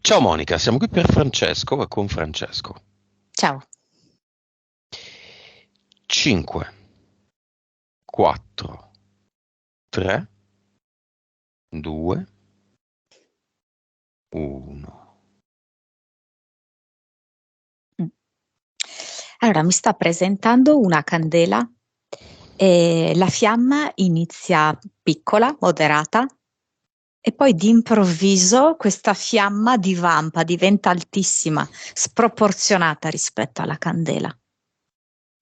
Ciao Monica, siamo qui per Francesco e con Francesco. Ciao. 5, 4, 3, 2, 1. Allora, mi sta presentando una candela e la fiamma inizia piccola, moderata, e poi d'improvviso questa fiamma divampa, diventa altissima, sproporzionata rispetto alla candela.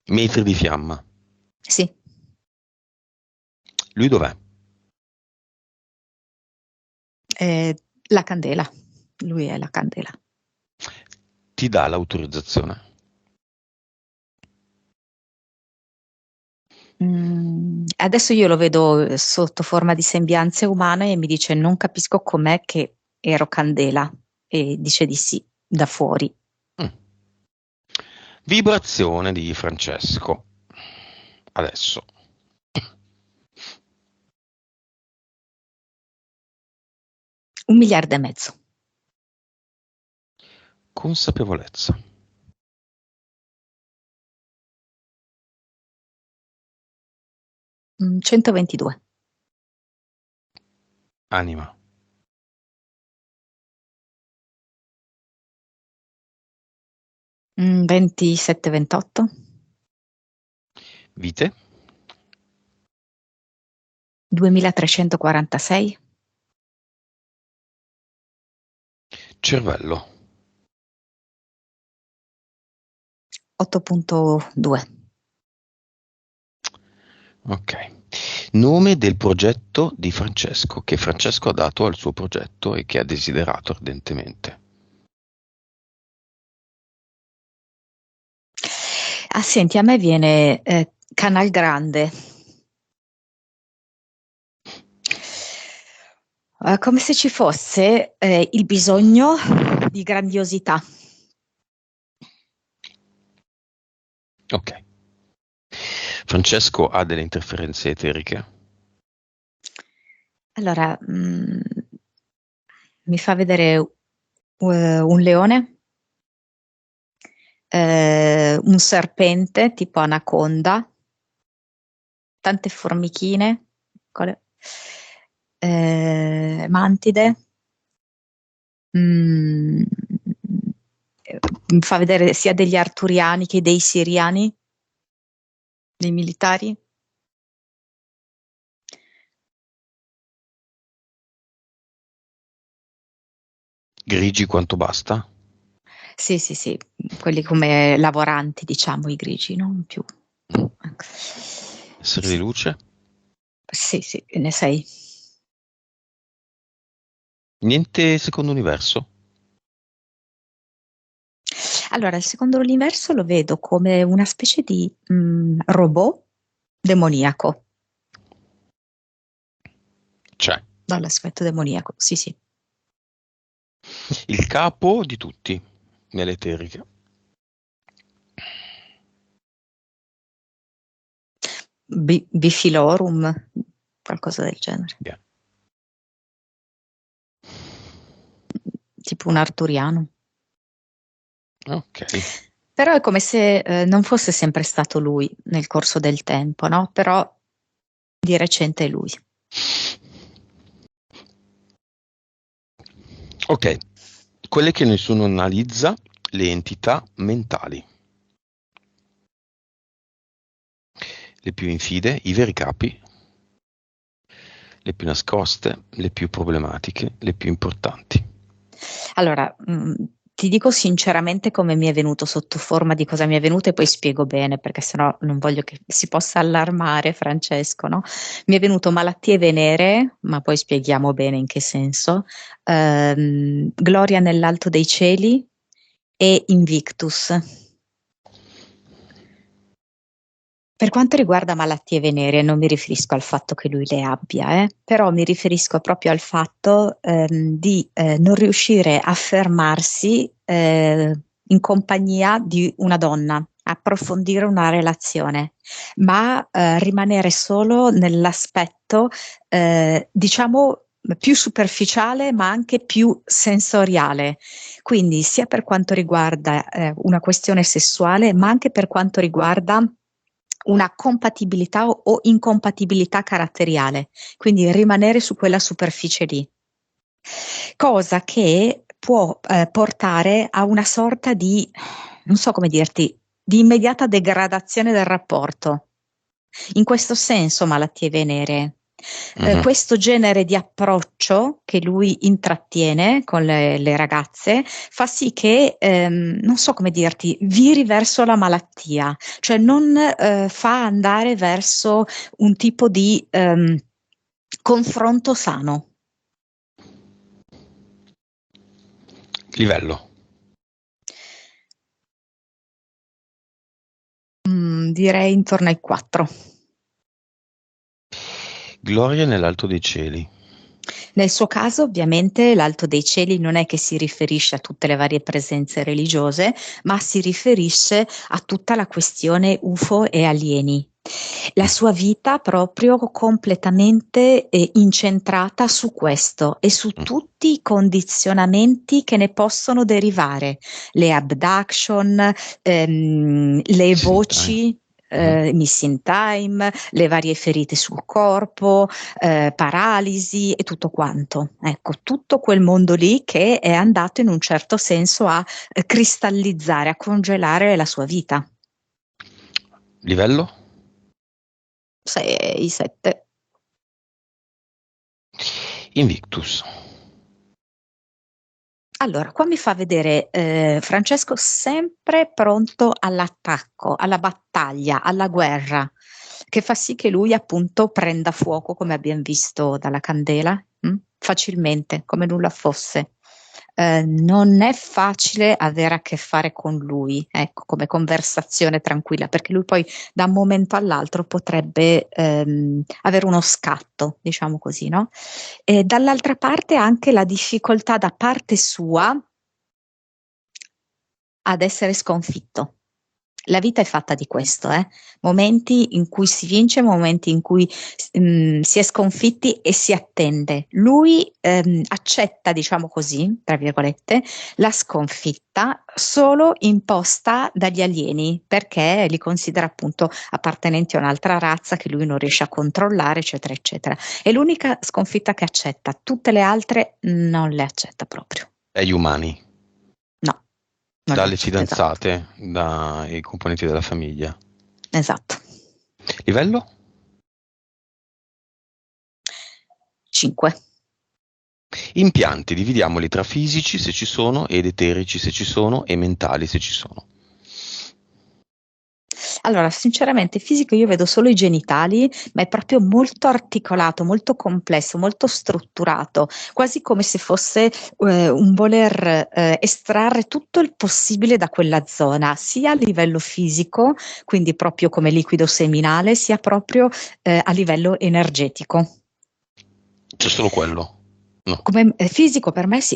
Metri di fiamma. Sì, Lui dov'è? la candela. Lui è la candela. Ti dà l'autorizzazione? Adesso io lo vedo sotto forma di sembianze umane e mi dice non capisco com'è che ero candela e dice di sì, da fuori. Mm. Vibrazione di Francesco. Adesso. 1,5 miliardi. Consapevolezza. 122. Anima. 27, 28. Vite. 2346. Cervello. 8,2. Ok. Nome del progetto di Francesco, che Francesco ha dato al suo progetto e che ha desiderato ardentemente. Ah, senti, a me viene Canal Grande. Come se ci fosse il bisogno di grandiosità. Ok. Francesco ha delle interferenze eteriche? Allora, mi fa vedere un leone, un serpente tipo anaconda, tante formichine, piccole, mantide. Mi fa vedere sia degli arturiani che dei siriani, dei militari. Grigi quanto basta? Sì, sì, sì, quelli come lavoranti, diciamo, i grigi, non più. Mm. Essere di Sì, luce? sì, sì, ne sei. Niente secondo universo? Allora, il secondo universo lo vedo come una specie di robot demoniaco, C'è. dall'aspetto demoniaco, sì, sì. Il capo di tutti, nelle eteriche. Bifilorum, qualcosa del genere, Yeah. tipo un arturiano. Ok. Però è come se non fosse sempre stato lui nel corso del tempo, no? Però di recente è lui. Ok. Quelle che nessuno analizza, le entità mentali. Le più infide, i veri capi. Le più nascoste, le più problematiche, le più importanti. Allora, ti dico sinceramente come mi è venuto, sotto forma di cosa mi è venuto, e poi spiego bene, perché sennò non voglio che si possa allarmare Francesco, no? Mi è venuto malattie venere, ma poi spieghiamo bene in che senso, gloria nell'alto dei cieli e Invictus. Per quanto riguarda malattie veneree, non mi riferisco al fatto che lui le abbia, però mi riferisco proprio al fatto di non riuscire a fermarsi in compagnia di una donna, approfondire una relazione, ma rimanere solo nell'aspetto, diciamo, più superficiale ma anche più sensoriale, quindi sia per quanto riguarda una questione sessuale ma anche per quanto riguarda una compatibilità o incompatibilità caratteriale, quindi rimanere su quella superficie lì, cosa che può portare a una sorta di, non so come dirti, di immediata degradazione del rapporto. In questo senso malattie venere. Questo genere di approccio che lui intrattiene con le ragazze fa sì che, non so come dirti, viri verso la malattia, cioè non fa andare verso un tipo di confronto sano. Livello. Direi intorno ai 4. Gloria nell'alto dei cieli. Nel suo caso, ovviamente, l'alto dei cieli non è che si riferisce a tutte le varie presenze religiose, ma si riferisce a tutta la questione UFO e alieni. La sua vita proprio completamente incentrata su questo e su tutti i condizionamenti che ne possono derivare, le abduction, le voci, missing time, le varie ferite sul corpo, paralisi e tutto quanto. Ecco, tutto quel mondo lì che è andato in un certo senso a cristallizzare, a congelare la sua vita. Livello? 6, 7. Invictus. Allora, qua mi fa vedere Francesco sempre pronto all'attacco, alla battaglia, alla guerra, che fa sì che lui appunto prenda fuoco, come abbiamo visto dalla candela, facilmente, come nulla fosse. Non è facile avere a che fare con lui, ecco, come conversazione tranquilla, perché lui poi da un momento all'altro potrebbe avere uno scatto, diciamo così, no? E dall'altra parte anche la difficoltà da parte sua ad essere sconfitto. La vita è fatta di questo, momenti in cui si vince, momenti in cui si è sconfitti e si attende. Lui accetta, diciamo così, tra virgolette, la sconfitta solo imposta dagli alieni, perché li considera appunto appartenenti a un'altra razza che lui non riesce a controllare, eccetera, eccetera. È l'unica sconfitta che accetta, tutte le altre non le accetta proprio. Agli umani. No, non le Dalle accetta, esatto. fidanzate, dai componenti della famiglia. Esatto. Livello? 5. Impianti, dividiamoli tra fisici se ci sono, ed eterici se ci sono, e mentali se ci sono. Allora, sinceramente fisico io vedo solo i genitali, ma è proprio molto articolato, molto complesso, molto strutturato, quasi come se fosse un voler estrarre tutto il possibile da quella zona, sia a livello fisico, quindi proprio come liquido seminale, sia proprio a livello energetico. C'è solo quello? No. Come fisico per me sì.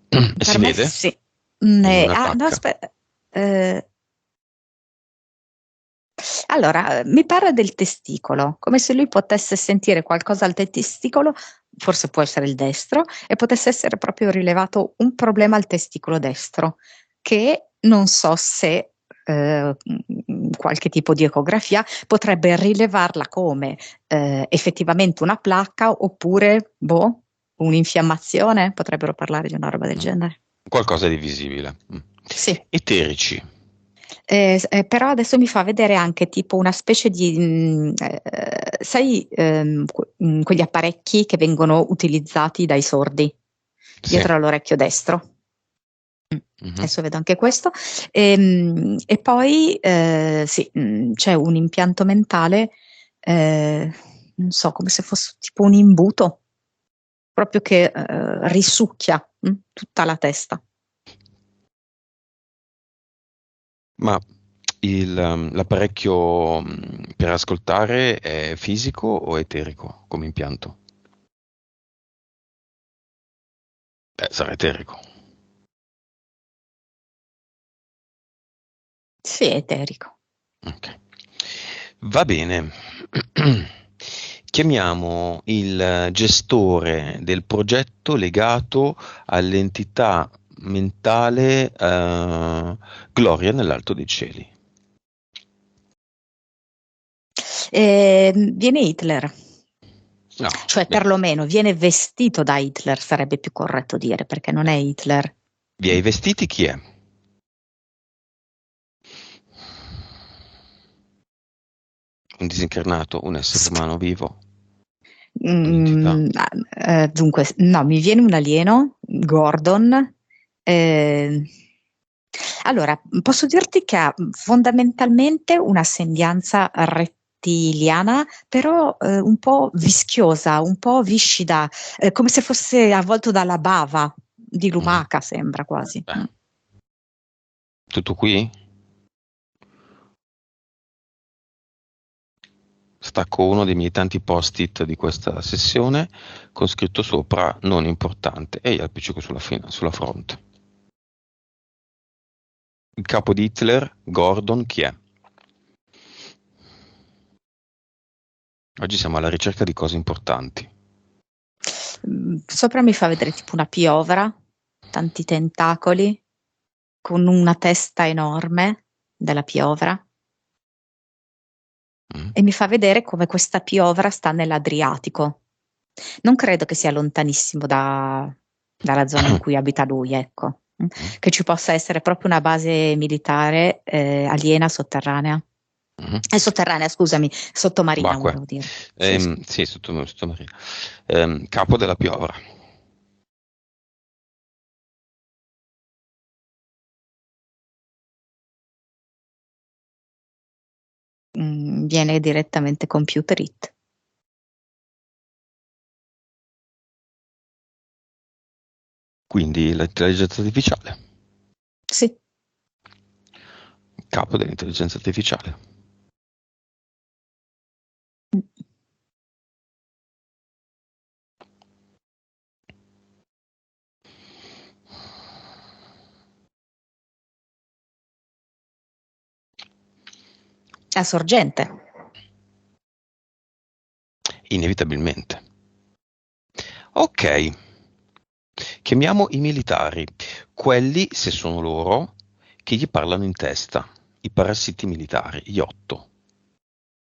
E si Per me vede? sì. In una No, tacca. aspetta. Allora, mi parla del testicolo, come se lui potesse sentire qualcosa al testicolo, forse può essere il destro, e potesse essere proprio rilevato un problema al testicolo destro, che non so se qualche tipo di ecografia potrebbe rilevarla come effettivamente una placca oppure, boh, un'infiammazione, potrebbero parlare di una roba del genere. Qualcosa di visibile. Sì. Eterici. Però adesso mi fa vedere anche tipo una specie di, sai, quegli apparecchi che vengono utilizzati dai sordi Sì. dietro all'orecchio destro. Adesso vedo anche questo. E poi sì, c'è un impianto mentale, non so, come se fosse tipo un imbuto, proprio che risucchia tutta la testa. Ma l'apparecchio per ascoltare è fisico o eterico come impianto? Sarà eterico. Sì, è eterico. Ok. Va bene. Chiamiamo il gestore del progetto legato all'entità mentale Gloria nell'alto dei cieli. Viene Hitler, No, cioè perlomeno viene vestito da Hitler, sarebbe più corretto dire, perché non è Hitler. via i vestiti chi è? Un disincarnato, un essere umano vivo? Dunque, no, mi viene un alieno, Gordon. Allora, posso dirti che ha fondamentalmente una sembianza rettiliana, però un po' vischiosa, un po' viscida, come se fosse avvolto dalla bava di lumaca, sembra quasi. Tutto qui? Stacco uno dei miei tanti post-it di questa sessione con scritto sopra non importante e gli appiccico sulla fronte. Il capo di Hitler, Gordon, chi è? Oggi siamo alla ricerca di cose importanti. Sopra mi fa vedere tipo una piovra, tanti tentacoli, con una testa enorme della piovra. E mi fa vedere come questa piovra sta nell'Adriatico. Non credo che sia lontanissimo dalla zona in cui abita lui, ecco. Che ci possa essere proprio una base militare aliena sotterranea. Sotterranea, scusami, sottomarina Bacque. volevo dire. Sì, sottomarina. Capo della piovra. Viene direttamente Computer It. Quindi l'intelligenza artificiale. Sì. Capo dell'intelligenza artificiale. La sorgente. Inevitabilmente. Ok. Chiamiamo i militari, quelli, se sono loro, che gli parlano in testa, i parassiti militari, gli 8.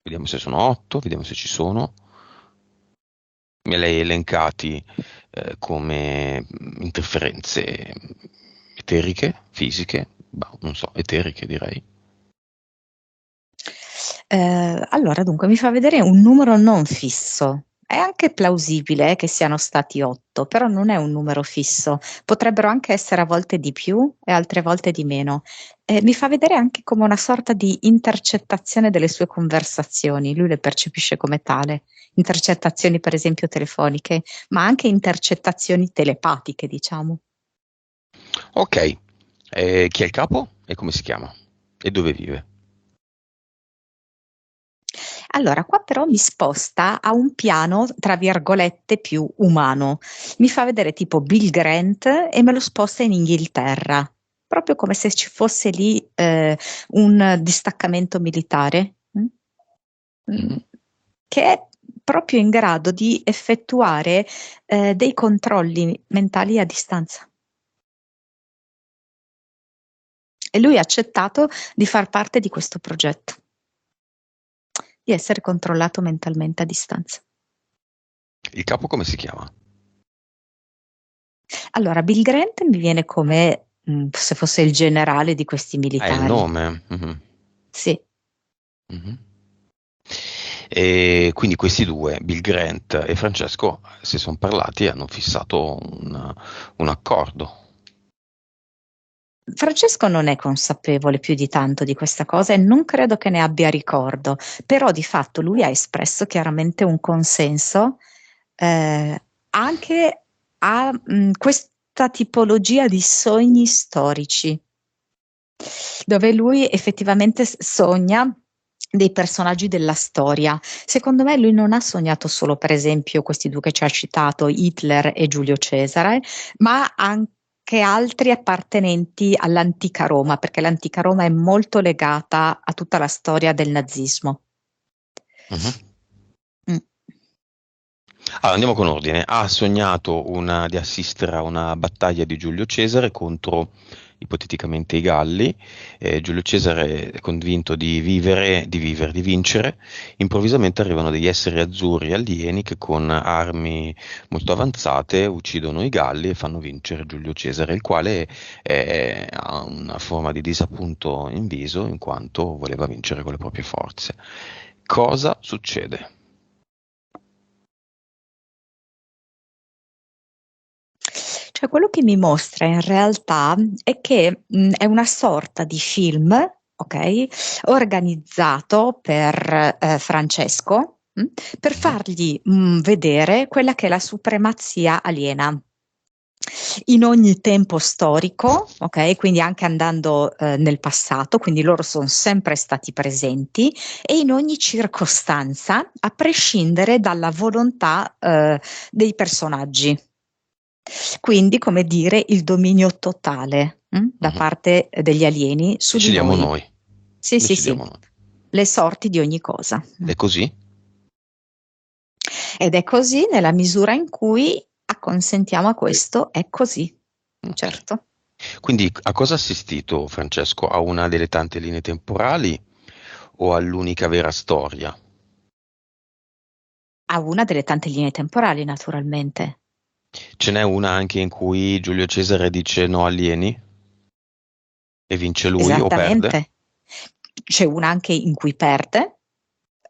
Vediamo se sono 8, vediamo se ci sono. Me li hai elencati come interferenze eteriche, fisiche, non so, eteriche direi. Allora, dunque, mi fa vedere un numero non fisso. È anche plausibile che siano stati 8, però non è un numero fisso. Potrebbero anche essere a volte di più e altre volte di meno. Mi fa vedere anche come una sorta di intercettazione delle sue conversazioni. Lui le percepisce come tale. Intercettazioni, per esempio, telefoniche, ma anche intercettazioni telepatiche, diciamo. Ok, chi è il capo e come si chiama? E dove vive? Allora, qua però mi sposta a un piano, tra virgolette, più umano. Mi fa vedere tipo Bill Grant e me lo sposta in Inghilterra, proprio come se ci fosse lì un distaccamento militare che è proprio in grado di effettuare dei controlli mentali a distanza. E lui ha accettato di far parte di questo progetto, di essere controllato mentalmente a distanza. Il capo come si chiama? Allora, Bill Grant mi viene come se fosse il generale di questi È il militari. nome. Sì. E quindi questi due, Bill Grant e Francesco, si sono parlati e hanno fissato un accordo. Francesco non è consapevole più di tanto di questa cosa e non credo che ne abbia ricordo, però di fatto lui ha espresso chiaramente un consenso anche a questa tipologia di sogni storici, dove lui effettivamente sogna dei personaggi della storia. Secondo me lui non ha sognato solo, per esempio, questi due che ci ha citato, Hitler e Giulio Cesare, ma anche altri appartenenti all'antica Roma, perché l'antica Roma è molto legata a tutta la storia del nazismo. Allora, andiamo con ordine. Ha sognato di assistere a una battaglia di Giulio Cesare contro ipoteticamente i Galli. Giulio Cesare è convinto di vincere. Improvvisamente arrivano degli esseri azzurri alieni che con armi molto avanzate uccidono i Galli e fanno vincere Giulio Cesare, il quale ha una forma di disappunto in viso in quanto voleva vincere con le proprie forze. Cosa succede? Cioè, quello che mi mostra in realtà è che è una sorta di film, ok, organizzato per Francesco, per Mhm. fargli vedere quella che è la supremazia aliena. In ogni tempo storico, ok, quindi anche andando nel passato, quindi loro sono sempre stati presenti e in ogni circostanza, a prescindere dalla volontà dei personaggi. Quindi, come dire, il dominio totale da Mhm. parte degli alieni su di Decidiamo noi. noi, Sì, sì, sì, decidiamo noi. le sorti di ogni cosa. È così? Ed è così nella misura in cui acconsentiamo a questo, è così, Ok. certo. Quindi a cosa ha assistito Francesco? A una delle tante linee temporali o all'unica vera storia? A una delle tante linee temporali, naturalmente. Ce n'è una anche in cui Giulio Cesare dice no alieni e vince lui o perde? Esattamente. C'è una anche in cui perde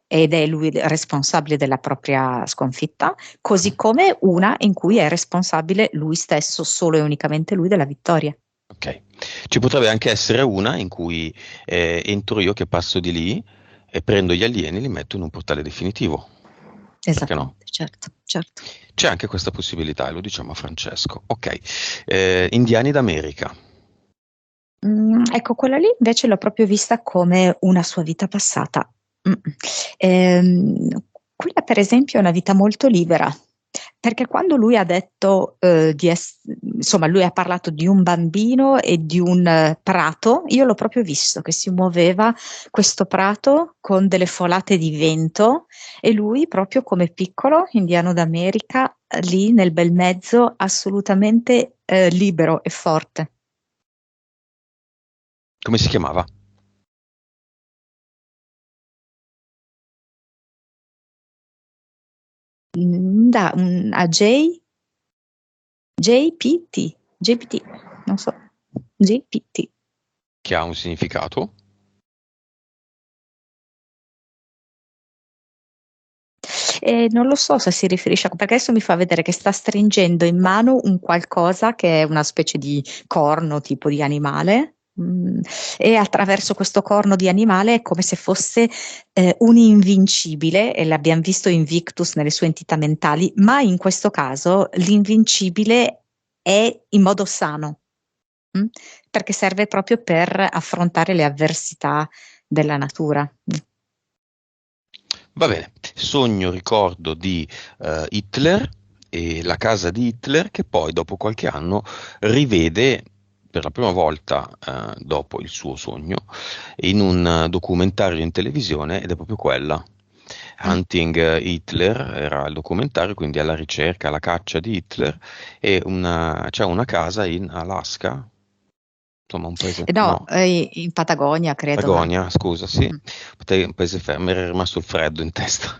ed è lui responsabile della propria sconfitta, così Mhm. come una in cui è responsabile lui stesso, solo e unicamente lui, della vittoria. Ok. Ci potrebbe anche essere una in cui entro io che passo di lì e prendo gli alieni e li metto in un portale definitivo. Perché no? Esattamente, certo, certo. C'è anche questa possibilità e lo diciamo a Francesco. Ok. Indiani d'America. Ecco, quella lì invece l'ho proprio vista come una sua vita passata. Mm. Ehm, Quella per esempio è una vita molto libera, perché quando lui ha detto insomma, lui ha parlato di un bambino e di un prato, io l'ho proprio visto che si muoveva questo prato con delle folate di vento e lui proprio come piccolo indiano d'America, lì nel bel mezzo, assolutamente libero e forte. Come si chiamava? A JPT, non so, JPT. Che ha un significato? E non lo so se si riferisce perché adesso mi fa vedere che sta stringendo in mano un qualcosa che è una specie di corno tipo di animale. E attraverso questo corno di animale è come se fosse un invincibile, e l'abbiamo visto Invictus nelle sue entità mentali, ma in questo caso l'invincibile è in modo sano, mm? Perché serve proprio per affrontare le avversità della natura. Va bene. Sogno, ricordo di Hitler e la casa di Hitler che poi dopo qualche anno rivede per la prima volta dopo il suo sogno in un documentario in televisione ed è proprio quella. Mm. Hunting Hitler era il documentario, quindi alla ricerca, alla caccia di Hitler e c'è una casa in Alaska, insomma un paese, No, no, in Patagonia, credo, va. Patagonia, scusa, sì, Mm. un paese fermo, mi era rimasto il freddo in testa.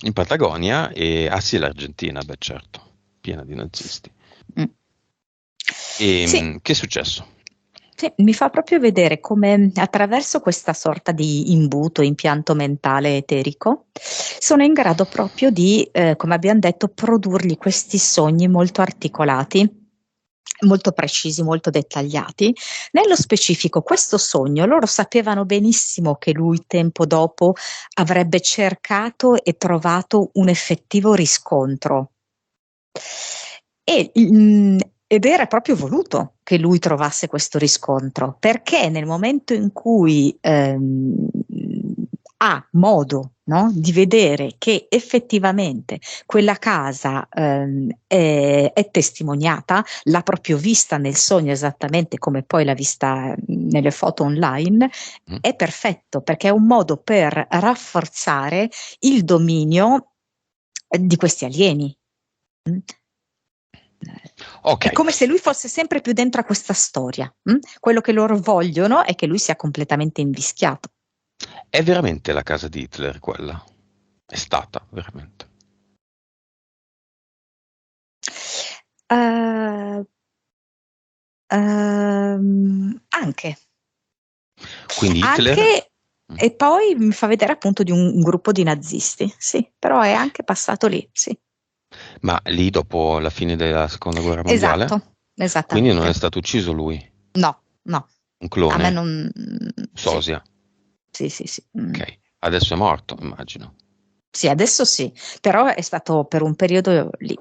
In Patagonia e, ah sì, l'Argentina, beh certo, piena di nazisti. Mm. E Sì, che è successo? sì, mi fa proprio vedere come attraverso questa sorta di imbuto, impianto mentale eterico, sono in grado proprio di, come abbiamo detto, produrgli questi sogni molto articolati, molto precisi, molto dettagliati. Nello specifico, questo sogno, loro sapevano benissimo che lui tempo dopo avrebbe cercato e trovato un effettivo riscontro. E, ed era proprio voluto che lui trovasse questo riscontro, perché nel momento in cui ha modo, no, di vedere che effettivamente quella casa è testimoniata, l'ha proprio vista nel sogno esattamente come poi l'ha vista nelle foto online, Mm? è perfetto perché è un modo per rafforzare il dominio di questi alieni. Mm? Ok, È come se lui fosse sempre più dentro a questa storia. Quello che loro vogliono è che lui sia completamente invischiato. è veramente la casa di Hitler quella? È stata, veramente. Eh, anche. Quindi Hitler. Anche, e poi mi fa vedere appunto di un gruppo di nazisti, sì, però è anche passato lì, sì. Ma lì dopo la fine della seconda guerra mondiale? Esatto, Quindi non è esattamente. stato ucciso lui, No, no, un a me clone, non... Sì, sosia. sì, sì, sì. Ok, adesso è morto, immagino. Sì, adesso sì, però è stato per un periodo lì.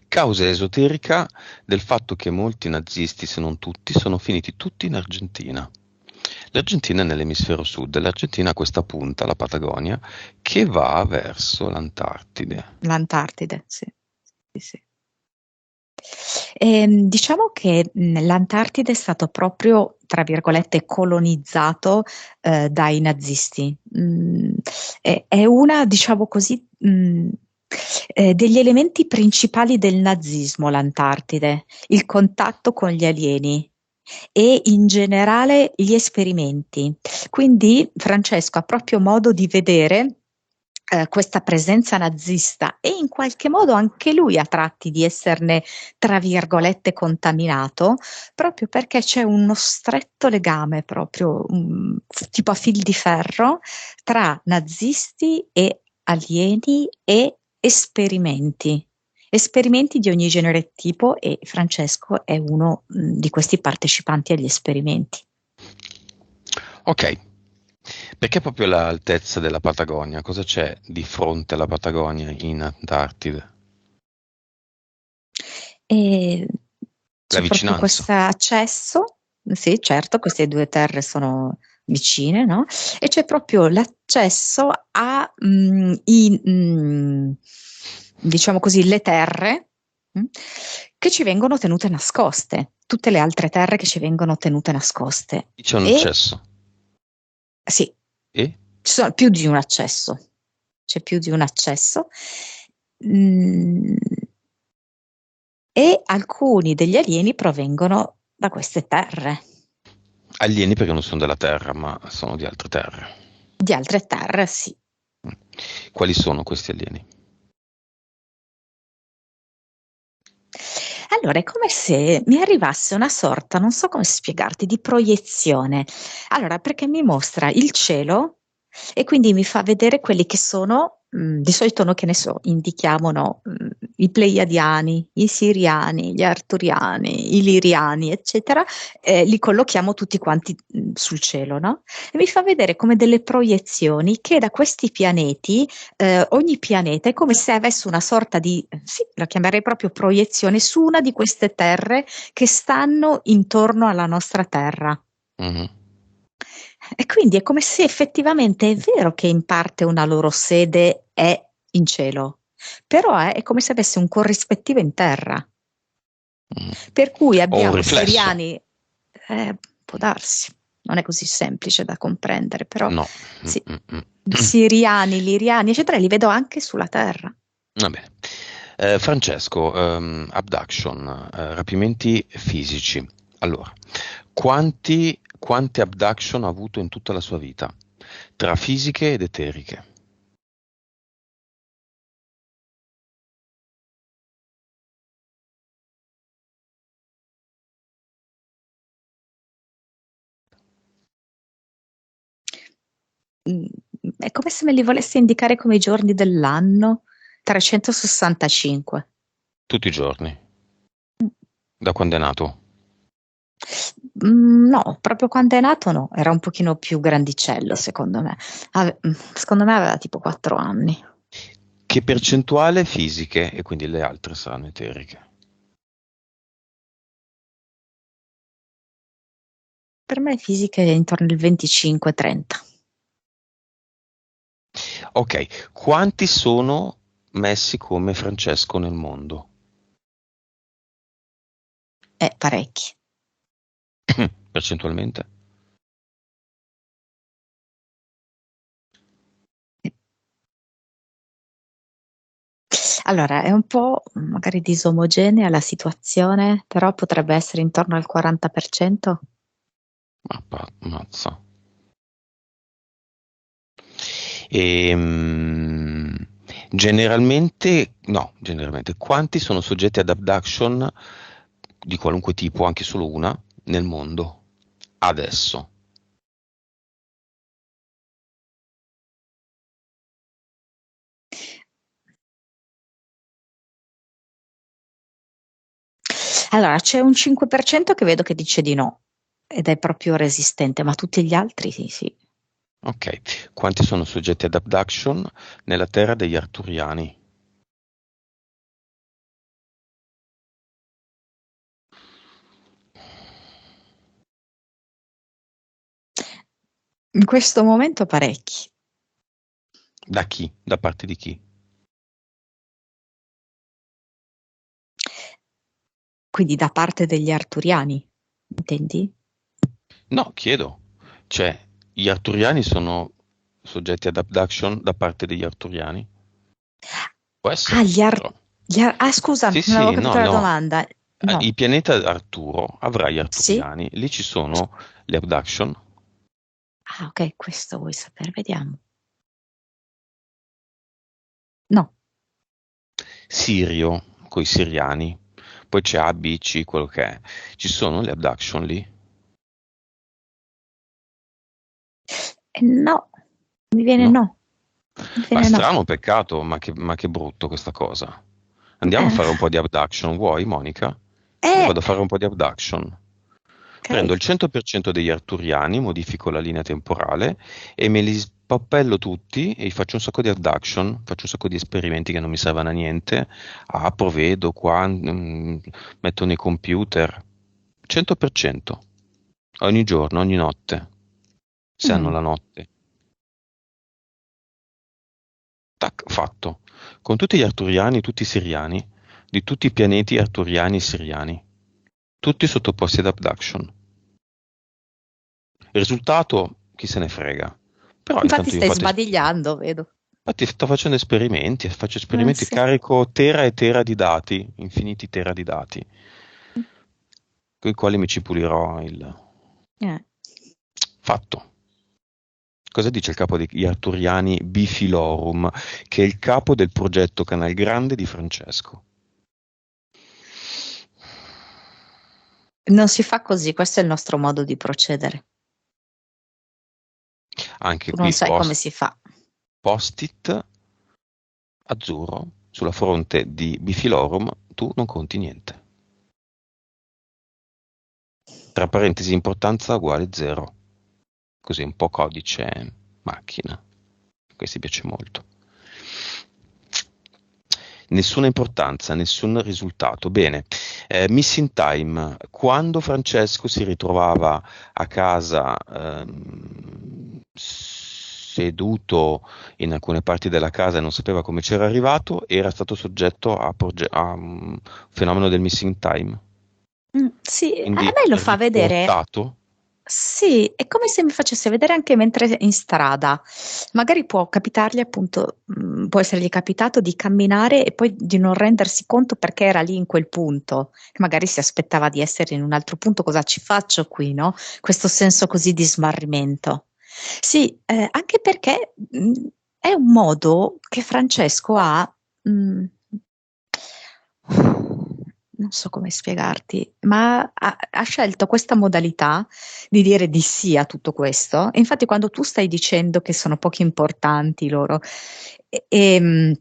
Causa esoterica del fatto che molti nazisti, se non tutti, sono finiti tutti in Argentina. L'Argentina è nell'emisfero sud, l'Argentina ha questa punta, la Patagonia, che va verso l'Antartide. L'Antartide, sì, sì, sì. Diciamo che l'Antartide è stato proprio, tra virgolette, colonizzato dai nazisti. È una, diciamo così, degli elementi principali del nazismo, l'Antartide, il contatto con gli alieni e in generale gli esperimenti. Quindi Francesco ha proprio modo di vedere questa presenza nazista e in qualche modo anche lui a tratti di esserne, tra virgolette, contaminato, proprio perché c'è uno stretto legame proprio tipo a fil di ferro tra nazisti e alieni e esperimenti. Esperimenti di ogni genere e tipo e Francesco è uno di questi partecipanti agli esperimenti. Ok, perché proprio l'altezza della Patagonia? Cosa c'è di fronte alla Patagonia in Antartide? E La c'è proprio vicinanza. questo accesso, sì, certo, queste due terre sono vicine, no? E c'è proprio l'accesso a, diciamo così, le terre mm, che ci vengono tenute nascoste, tutte le altre terre che ci vengono tenute nascoste. C'è un E accesso. sì, E? ci sono più di un accesso, c'è più di un accesso. Mm, e alcuni degli alieni provengono da queste terre, Alieni perché non sono della Terra, ma sono di altre terre. di altre terre, sì. Mm. Quali sono questi alieni? Allora, è come se mi arrivasse una sorta, non so come spiegarti, di proiezione. Allora, perché mi mostra il cielo e quindi mi fa vedere quelli che sono, di solito no, che ne so, indichiamo no, i Pleiadiani, i Siriani, gli Arturiani, i Liriani, eccetera, li collochiamo tutti quanti sul cielo, no? E mi fa vedere come delle proiezioni che da questi pianeti ogni pianeta è come se avesse una sorta di, sì, la chiamerei proprio proiezione su una di queste terre che stanno intorno alla nostra Terra. Mhm. E quindi è come se effettivamente è vero che in parte una loro sede è in cielo, però è come se avesse un corrispettivo in terra. Mhm. Per cui O un abbiamo riflesso? siriani, può darsi, non è così semplice da comprendere, però No. sì, Mm. siriani, liriani, eccetera, li vedo anche sulla terra. Va bene. Francesco, abduction, rapimenti fisici. Allora, quante abduction ha avuto in tutta la sua vita? Tra fisiche ed eteriche. Mm, È come se me li volessi indicare come i giorni dell'anno, 365. Tutti i giorni. Da quando è nato. No, proprio quando è nato no, era un pochino più grandicello secondo me. Secondo me aveva tipo 4 anni. Che percentuale fisiche e quindi le altre saranno eteriche? Per me fisica è intorno al 25-30. Ok, quanti sono messi come Francesco nel mondo? Parecchi. Percentualmente? Allora, è un po' magari disomogenea la situazione, però potrebbe essere intorno al 40%. Mazza. E, generalmente, quanti sono soggetti ad abduction di qualunque tipo, anche solo una, nel mondo? Adesso. Allora, c'è un 5% che vedo che dice di no, ed è proprio resistente, ma tutti gli altri sì, sì. Ok. Quanti sono soggetti ad abduction nella terra degli Arturiani? In questo momento parecchi. Da chi? Da parte di chi? Quindi da parte degli arturiani, intendi? No, chiedo. Cioè, gli Arturiani sono soggetti ad abduction da parte degli Arturiani? Può Ah, essere, però. scusa, Sì, non avevo sì, no, capito la no. domanda. No, Il pianeta Arturo avrà gli sì? Arturiani, lì ci sono le abduction. Ah, ok, questo vuoi sapere? Vediamo. No. Sirio, coi siriani. Poi c'è A, B, C, quello che è. Ci sono le abduction lì? No, mi viene No. no. Mi Ma viene no. strano, peccato, ma che brutto questa cosa. Andiamo a Eh, fare un po' di abduction, vuoi, Monica? Io eh, vado a fare un po' di abduction. Prendo ok. il 100% degli arturiani, modifico la linea temporale e me li spappello tutti e faccio un sacco di abduction, faccio un sacco di esperimenti che non mi servono a niente. Apro, vedo qua, metto nei computer. 100%. Ogni giorno, ogni notte. Se hanno Mm. la notte. Tac, fatto. Con tutti gli arturiani, tutti i siriani, di tutti i pianeti arturiani e siriani. Tutti sottoposti ad abduction. Il risultato, chi se ne frega. Però Infatti intanto io stai sbadigliando, vedo. infatti sto facendo esperimenti, faccio esperimenti, Sì. carico tera e tera di dati, infiniti tera di dati, con i quali mi ci pulirò il Eh. fatto. Cosa dice il capo degli Arturiani Bifilorum, che è il capo del progetto Canal Grande di Francesco? Non si fa così, questo è il nostro modo di procedere. Anche Tu non qui sai come si fa. post-it azzurro sulla fronte di Bifilorum, tu non conti niente. Tra parentesi importanza uguale 0. Così un po' codice macchina. Questo piace molto. Nessuna importanza, nessun risultato. Bene, Missing Time. Quando Francesco si ritrovava a casa seduto in alcune parti della casa e non sapeva come c'era arrivato, era stato soggetto a un fenomeno del Missing Time. Sì, a Quindi me lo fa vedere. riportato. Sì, è come se mi facesse vedere anche mentre in strada. Magari può capitargli appunto, può essergli capitato di camminare e poi di non rendersi conto perché era lì in quel punto. Magari si aspettava di essere in un altro punto, cosa ci faccio qui, no? Questo senso così di smarrimento. Sì, anche perché è un modo che Francesco ha, mh, non so come spiegarti, ma ha scelto questa modalità di dire di sì a tutto questo. E infatti, quando tu stai dicendo che sono pochi importanti loro, e, e, mh,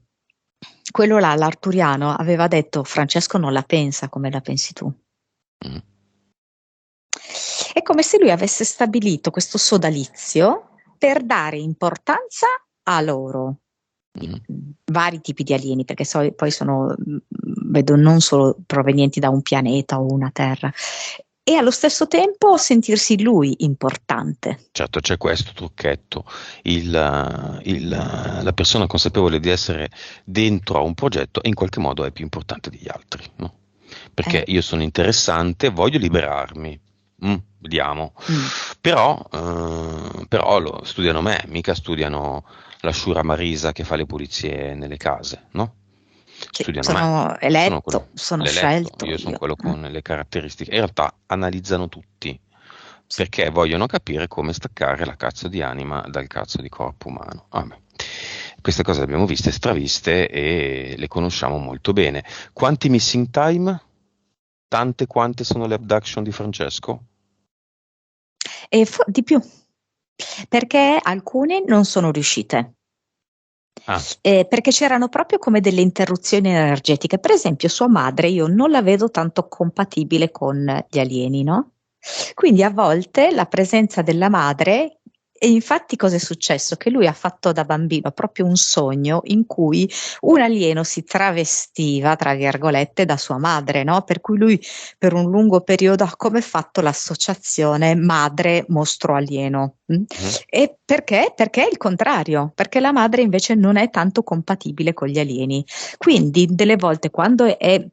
quello là, l'Arturiano, aveva detto: Francesco non la pensa come la pensi tu. Mm, È come se lui avesse stabilito questo sodalizio per dare importanza a loro, mm. vari tipi di alieni, perché poi sono, vedo, non solo provenienti da un pianeta o una terra, e allo stesso tempo sentirsi lui importante. Certo, c'è questo trucchetto. La persona consapevole di essere dentro a un progetto in qualche modo è più importante degli altri, no? Perché Eh, io sono interessante, voglio liberarmi. Vediamo. mm. Però studiano me, mica studiano la Shura Marisa che fa le pulizie nelle case, no? Sì, studiano me, sono sono quello, eletto, sono l'eletto, scelto io sono io. quello con le caratteristiche. In realtà analizzano tutti, Sì. perché vogliono capire come staccare la cazzo di anima dal cazzo di corpo umano. Vabbè. Queste cose le abbiamo viste, straviste e le conosciamo molto bene. Quanti missing time? Tante quante sono le abduction di Francesco? E di più, perché alcune non sono riuscite. Ah, Perché c'erano proprio come delle interruzioni energetiche. Per esempio, sua madre io non la vedo tanto compatibile con gli alieni, no? Quindi a volte la presenza della madre, e infatti cosa è successo? Che lui ha fatto da bambino proprio un sogno in cui un alieno si travestiva, tra virgolette, da sua madre, no? Per cui lui per un lungo periodo ha come fatto l'associazione madre-mostro alieno. mhm. E perché? Perché è il contrario, perché la madre invece non è tanto compatibile con gli alieni. Quindi delle volte quando è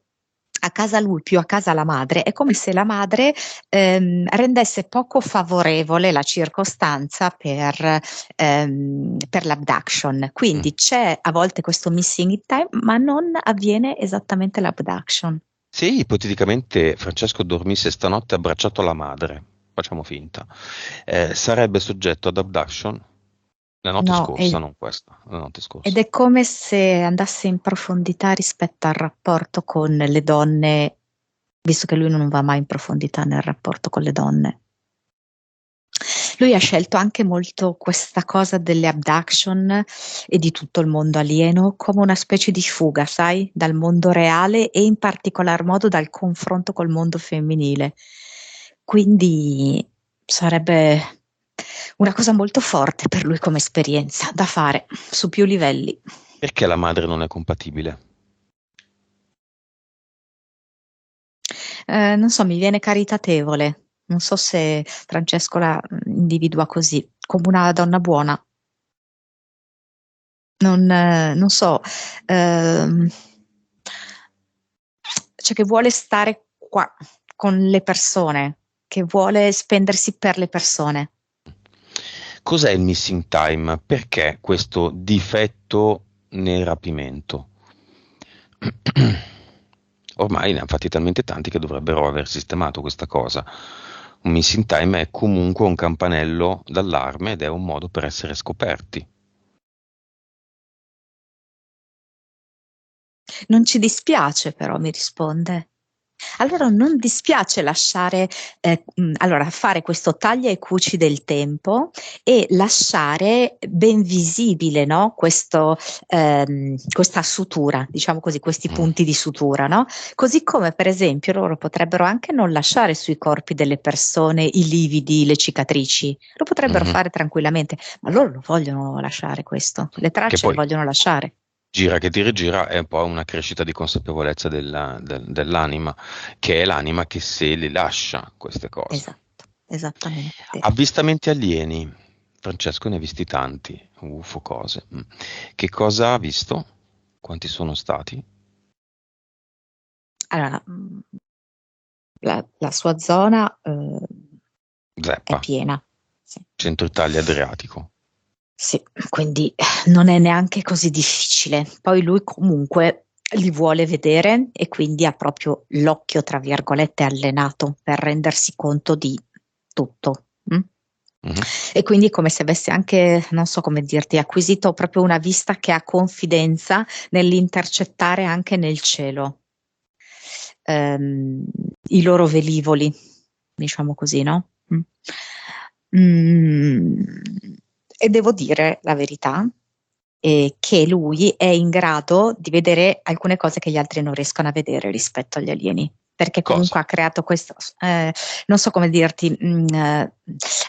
a casa lui più a casa la madre, è come se la madre rendesse poco favorevole la circostanza per l'abduction. Mm. Quindi c'è a volte questo missing in time, ma non avviene esattamente l'abduction. Se ipoteticamente Francesco dormisse stanotte abbracciato alla madre, facciamo finta, sarebbe soggetto ad abduction la notte No, scorsa, non questa, la notte ed scorsa. è come se andasse in profondità rispetto al rapporto con le donne, visto che lui non va mai in profondità nel rapporto con le donne. Lui ha scelto anche molto questa cosa delle abduction e di tutto il mondo alieno come una specie di fuga, sai, dal mondo reale e in particolar modo dal confronto col mondo femminile. Quindi sarebbe una cosa molto forte per lui come esperienza da fare su più livelli. Perché la madre non è compatibile? Non so, mi viene caritatevole. Non so se Francesco la individua così, come una donna buona. Non so, ehm, cioè che vuole stare qua con le persone, che vuole spendersi per le persone. Cos'è il missing time? Perché questo difetto nel rapimento? Ormai ne hanno fatti talmente tanti che dovrebbero aver sistemato questa cosa. Un missing time è comunque un campanello d'allarme ed è un modo per essere scoperti. Non ci dispiace però, mi risponde. Allora non dispiace lasciare, allora fare questo taglia e cuci del tempo e lasciare ben visibile, no? Questa sutura, diciamo così, questi Mm. punti di sutura, no? Così come per esempio loro potrebbero anche non lasciare sui corpi delle persone i lividi, le cicatrici, lo potrebbero Mhm. fare tranquillamente, ma loro lo vogliono lasciare questo, le Che tracce le poi vogliono lasciare. gira che ti rigira è un po' una crescita di consapevolezza dell'anima, che è l'anima che se le lascia queste cose. Esatto, esattamente. Avvistamenti alieni. Francesco ne ha visti tanti, UFO cose. Mm. Che cosa ha visto? Quanti sono stati? Allora, la sua zona è Zeppa, piena, sì. Centro Italia Adriatico. Sì, quindi non è neanche così difficile. Poi lui comunque li vuole vedere e quindi ha proprio l'occhio, tra virgolette, allenato per rendersi conto di tutto. Mhm. E quindi è come se avesse anche, non so come dirti, acquisito proprio una vista che ha confidenza nell'intercettare anche nel cielo ehm, i loro velivoli, diciamo così, no? Mm. E devo dire la verità, che lui è in grado di vedere alcune cose che gli altri non riescono a vedere rispetto agli alieni. Perché Cosa? comunque ha creato questo, non so come dirti,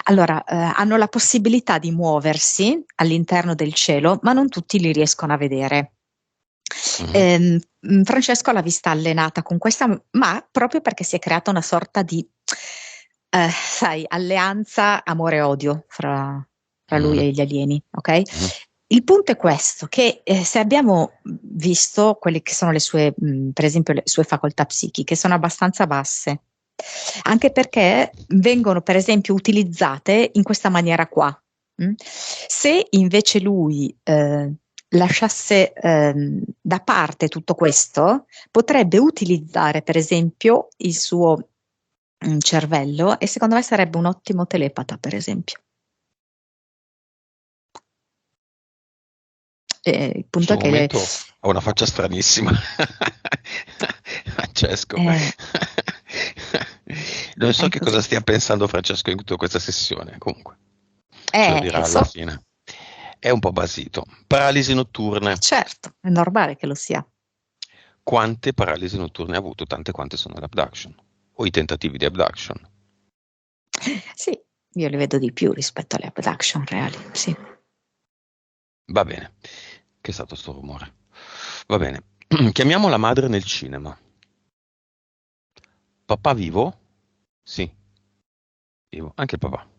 allora hanno la possibilità di muoversi all'interno del cielo, ma non tutti li riescono a vedere. Mhm. Francesco l'ha vista allenata con questa, ma proprio perché si è creata una sorta di, sai, alleanza amore-odio fra lui Mhm. e gli alieni, ok? Mhm. Il punto è questo, che se abbiamo visto quelle che sono le sue, per esempio, le sue facoltà psichiche, sono abbastanza basse, anche perché vengono, per esempio, utilizzate in questa maniera qua. Se invece lui lasciasse da parte tutto questo, potrebbe utilizzare per esempio il suo cervello e secondo me sarebbe un ottimo telepata, per esempio. Il In punto questo è che momento ho una faccia stranissima. Francesco. Non so è che così. cosa stia pensando Francesco in tutta questa sessione, comunque. Ce lo dirà alla So, fine. È un po' basito. Paralisi notturne. certo, è normale che lo sia. Quante paralisi notturne ha avuto? Tante quante sono le abduction. O i tentativi di abduction. Sì, io li vedo di più rispetto alle abduction reali, sì. Va bene. Che è stato sto rumore? Va bene. Chiamiamo la madre nel cinema. Papà vivo? Sì, vivo. Anche il papà.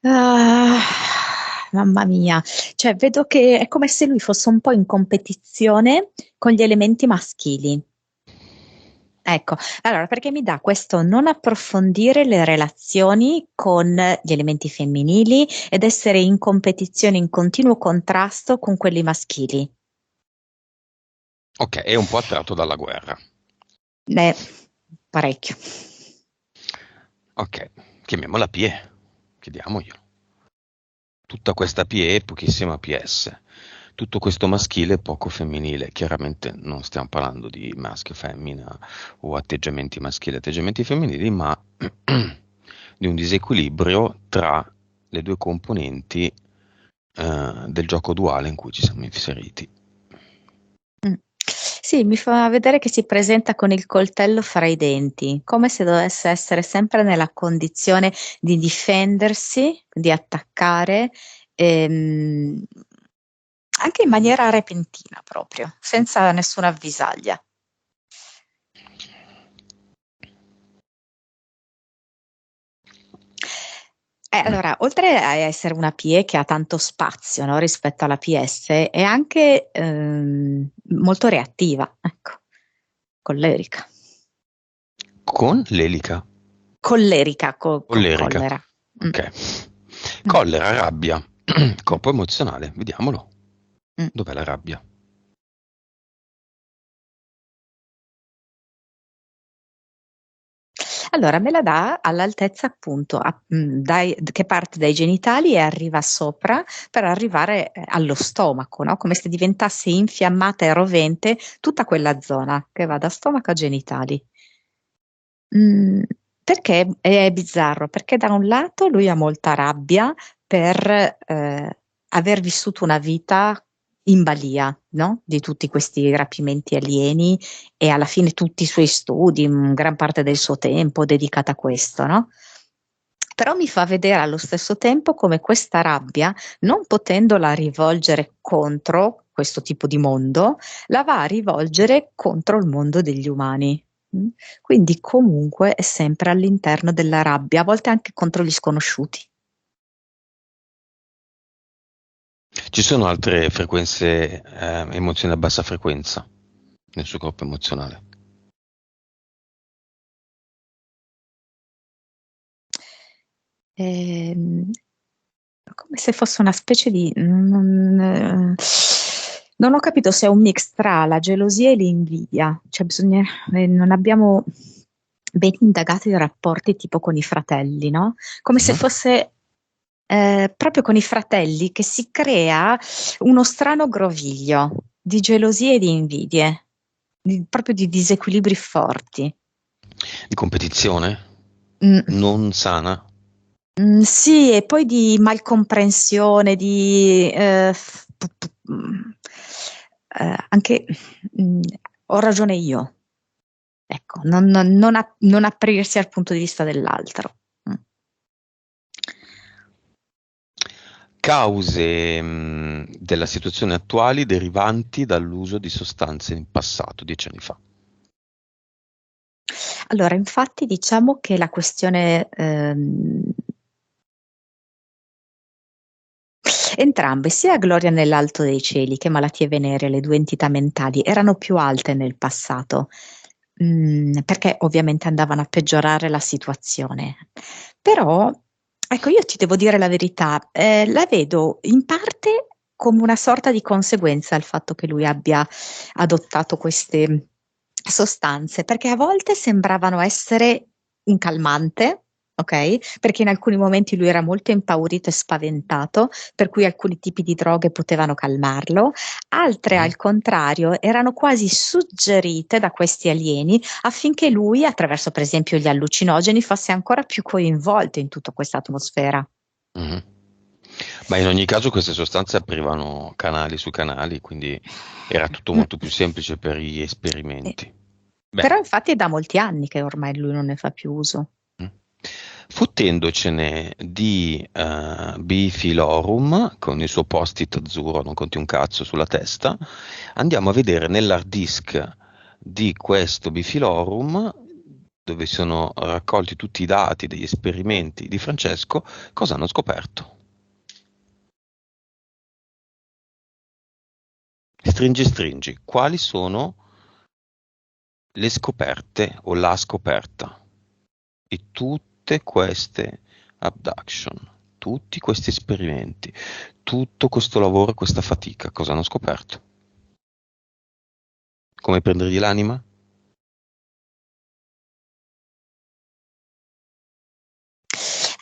Ah, mamma mia, cioè vedo che è come se lui fosse un po' in competizione con gli elementi maschili. Ecco, allora perché mi dà questo non approfondire le relazioni con gli elementi femminili ed essere in competizione, in continuo contrasto con quelli maschili. Ok, è un po' attratto dalla guerra. Parecchio. Ok, chiamiamola PE. Chiediamoglielo. Tutta questa PE e pochissima PS. Tutto questo maschile e poco femminile. Chiaramente non stiamo parlando di maschio, femmina o atteggiamenti maschili, atteggiamenti femminili, ma di un disequilibrio tra le due componenti del gioco duale in cui ci siamo inseriti. Sì, mi fa vedere che si presenta con il coltello fra i denti, come se dovesse essere sempre nella condizione di difendersi, di attaccare, anche in maniera repentina proprio, senza nessuna avvisaglia. Allora, oltre a essere una PE che ha tanto spazio, no, rispetto alla PS, è anche molto reattiva, ecco, collerica. Con l'elica. Collerica, Collerica. collera. Ok. Mm. Collera, rabbia. Mm. Corpo emozionale, vediamolo. Mm. Dov'è la rabbia? Allora, me la dà all'altezza appunto che parte dai genitali e arriva sopra per arrivare allo stomaco, no? Come se diventasse infiammata e rovente tutta quella zona che va da stomaco a genitali. Mm, perché è bizzarro? Perché da un lato lui ha molta rabbia per aver vissuto una vita in balia, no? Di tutti questi rapimenti alieni e alla fine tutti i suoi studi, gran parte del suo tempo dedicato a questo, no? Però mi fa vedere allo stesso tempo come questa rabbia, non potendola rivolgere contro questo tipo di mondo, la va a rivolgere contro il mondo degli umani. Quindi comunque è sempre all'interno della rabbia, a volte anche contro gli sconosciuti. Ci sono altre frequenze, emozioni a bassa frequenza nel suo corpo emozionale. Come se fosse una specie di... non ho capito se è un mix tra la gelosia e l'invidia, cioè non abbiamo ben indagato i rapporti tipo con i fratelli, no? Come se Mhm. fosse proprio con i fratelli che si crea uno strano groviglio di gelosie e di invidie, proprio di disequilibri forti. Di competizione? Mm. Non sana? Sì, e poi di malcomprensione, di anche ho ragione io, ecco, non aprirsi al punto di vista dell'altro. Mm. Cause della situazione attuali derivanti dall'uso di sostanze in passato, 10 anni fa. Allora, infatti, diciamo che la questione entrambe, sia Gloria nell'alto dei cieli che malattie venere, le due entità mentali, erano più alte nel passato. perché ovviamente andavano a peggiorare la situazione. Però, ecco, io ti devo dire la verità, la vedo in parte come una sorta di conseguenza il fatto che lui abbia adottato queste sostanze, perché a volte sembravano essere un calmante, ok? Perché in alcuni momenti lui era molto impaurito e spaventato, per cui alcuni tipi di droghe potevano calmarlo, altre al contrario erano quasi suggerite da questi alieni affinché lui, attraverso per esempio gli allucinogeni, fosse ancora più coinvolto in tutta questa atmosfera. Mhm. Ma in ogni caso queste sostanze aprivano canali su canali, quindi era tutto Mm. molto più semplice per gli Eh, esperimenti. Beh, Però infatti è da molti anni che ormai lui non ne fa più uso. mm. Fottendocene di Bifilorum con il suo post-it azzurro, non conti un cazzo sulla testa, andiamo a vedere nell'hard disk di questo Bifilorum, dove sono raccolti tutti i dati degli esperimenti di Francesco, cosa hanno scoperto. Stringi, stringi, quali sono le scoperte o la scoperta di tutte queste abduction, tutti questi esperimenti, tutto questo lavoro e questa fatica, cosa hanno scoperto? Come prendergli l'anima?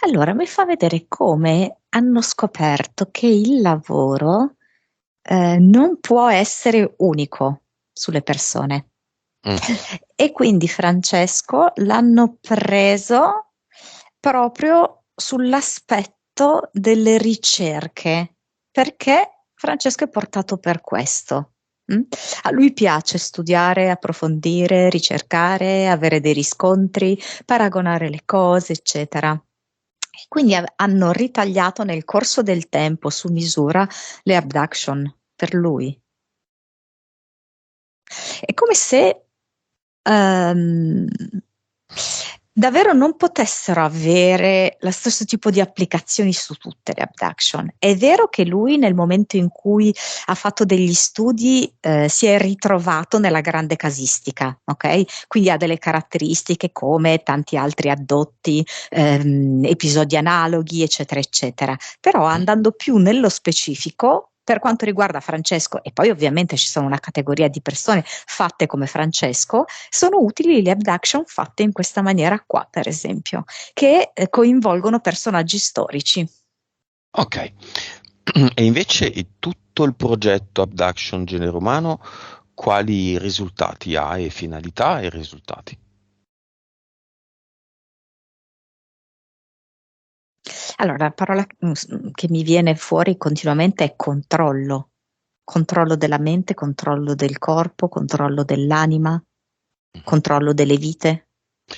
Allora, mi fa vedere come hanno scoperto che il lavoro non può essere unico sulle persone. Mm. E quindi Francesco l'hanno preso proprio sull'aspetto delle ricerche, perché Francesco è portato per questo. Mm? A lui piace studiare, approfondire, ricercare, avere dei riscontri, paragonare le cose, eccetera. E quindi hanno ritagliato nel corso del tempo, su misura, le abduction per lui. È come se ehm, davvero non potessero avere lo stesso tipo di applicazioni su tutte le abduction. È vero che lui nel momento in cui ha fatto degli studi si è ritrovato nella grande casistica, ok? Quindi ha delle caratteristiche come tanti altri addotti, episodi analoghi, eccetera, eccetera. Però andando più nello specifico, per quanto riguarda Francesco, e poi ovviamente ci sono una categoria di persone fatte come Francesco, sono utili le abduction fatte in questa maniera qua, per esempio, che coinvolgono personaggi storici. Ok. E invece tutto il progetto Abduction Genere Umano, quali risultati ha e finalità e risultati? Allora, la parola che mi viene fuori continuamente è controllo. Controllo della mente, controllo del corpo, controllo dell'anima, Mhm. controllo delle vite.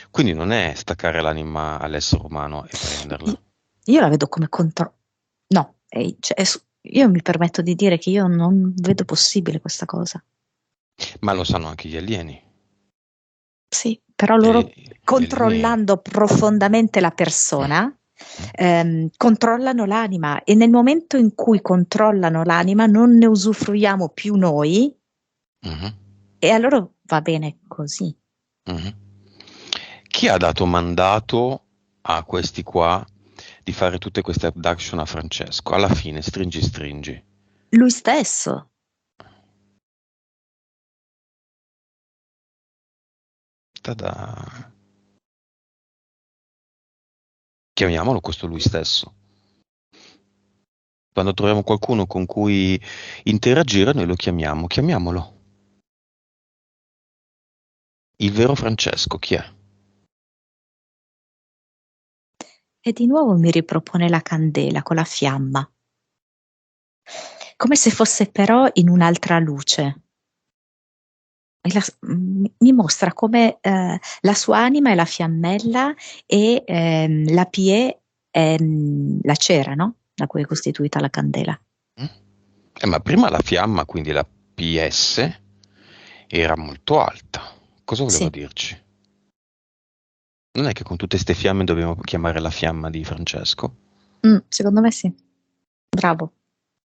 Quindi non è staccare l'anima all'essere umano e prenderla. Io la vedo come controllo. No, cioè, io mi permetto di dire che io non vedo possibile questa cosa. Ma lo sanno anche gli alieni. Sì, però E loro gli alieni. controllando profondamente la persona, Mm. controllano l'anima e nel momento in cui controllano l'anima non ne usufruiamo più noi Mhm. e a loro va bene così. Mhm. Chi ha dato mandato a questi qua di fare tutte queste abduction a Francesco? Alla fine, stringi stringi. Lui stesso. Ta-da. Chiamiamolo questo lui stesso. Quando troviamo qualcuno con cui interagire, noi lo chiamiamo. Chiamiamolo. Il vero Francesco, chi è? E di nuovo mi ripropone la candela con la fiamma, come se fosse però in un'altra luce. Mi mostra come la sua anima è la fiammella e la pie è la cera, no? Da cui è costituita la candela. Mm? Ma prima la fiamma, quindi la PS, era molto alta. Cosa voleva Sì. dirci? Non è che con tutte ste fiamme dobbiamo chiamare la fiamma di Francesco? Secondo me sì. Bravo.